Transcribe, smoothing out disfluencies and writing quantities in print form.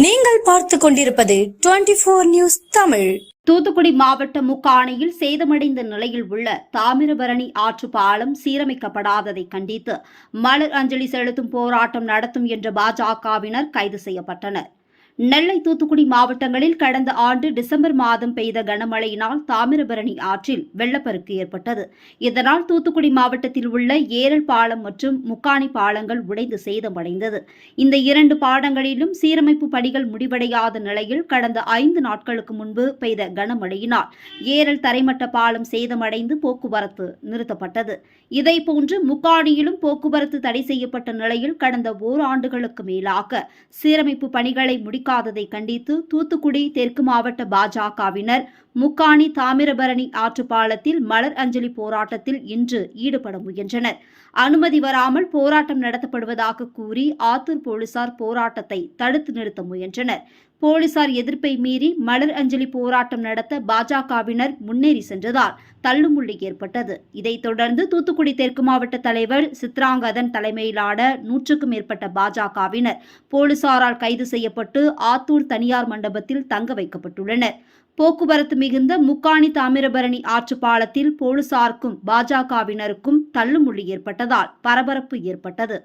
நீங்கள் பார்த்துக் கொண்டிருப்பது 24 நியூஸ் தமிழ். தூத்துக்குடி மாவட்டம் முக்காணியில் சேதமடைந்த நிலையில் உள்ள தாமிரபரணி ஆற்று பாலம் சீரமைக்கப்படாததை கண்டித்து மலர் அஞ்சலி செலுத்தும் போராட்டம் நடத்தும் என்ற பாஜகவினர் கைது செய்யப்பட்டனர். நெல்லை, தூத்துக்குடி மாவட்டங்களில் கடந்த ஆண்டு டிசம்பர் மாதம் பெய்த கனமழையினால் தாமிரபரணி ஆற்றில் வெள்ளப்பெருக்கு ஏற்பட்டது. இதனால் தூத்துக்குடி மாவட்டத்தில் உள்ள ஏரல் பாலம் மற்றும் முக்காணி பாலங்கள் உடைந்து சேதமடைந்தது. இந்த இரண்டு பாலங்களிலும் சீரமைப்பு பணிகள் முடிவடையாத நிலையில் கடந்த 5 நாட்களுக்கு முன்பு பெய்த கனமழையினால் ஏரல் தரைமட்ட பாலம் சேதமடைந்து போக்குவரத்து நிறுத்தப்பட்டது. இதேபோன்று முக்காணியிலும் போக்குவரத்து தடை செய்யப்பட்ட நிலையில் கடந்த ஓராண்டுகளுக்கு மேலாக சீரமைப்பு பணிகளை முடிக்காததை கண்டித்து தூத்துக்குடி தெற்கு மாவட்ட பாஜகவினர் முக்காணி தாமிரபரணி ஆற்று பாலத்தில் மலர் அஞ்சலி போராட்டத்தில் இன்று ஈடுபட முயன்றனர். அனுமதி வராமல் போராட்டம் நடத்தப்படுவதாக கூறி ஆத்தூர் போலீசார் போராட்டத்தை தடுத்து நிறுத்த முயன்றனர். போலீசார் எதிர்ப்பை மீறி மலர் அஞ்சலி போராட்டம் நடத்த பாஜகவினர் முன்னேறி சென்றதால் தள்ளுமுள்ளி ஏற்பட்டது. இதைத் தொடர்ந்து தூத்துக்குடி தெற்கு மாவட்ட தலைவர் சித்ராங்கதன் தலைமையிலான 100க்கும் மேற்பட்ட பாஜகவினர் போலீசாரால் கைது செய்யப்பட்டு ஆத்தூர் தனியார் மண்டபத்தில் தங்க வைக்கப்பட்டுள்ளனர். போக்குவரத்து மிகுந்த முக்காணி தாமிரபரணி ஆற்று பாலத்தில் போலீசாருக்கும் பாஜகவினருக்கும் தள்ளுமுள்ளி ஏற்பட்டதால் பரபரப்பு ஏற்பட்டது.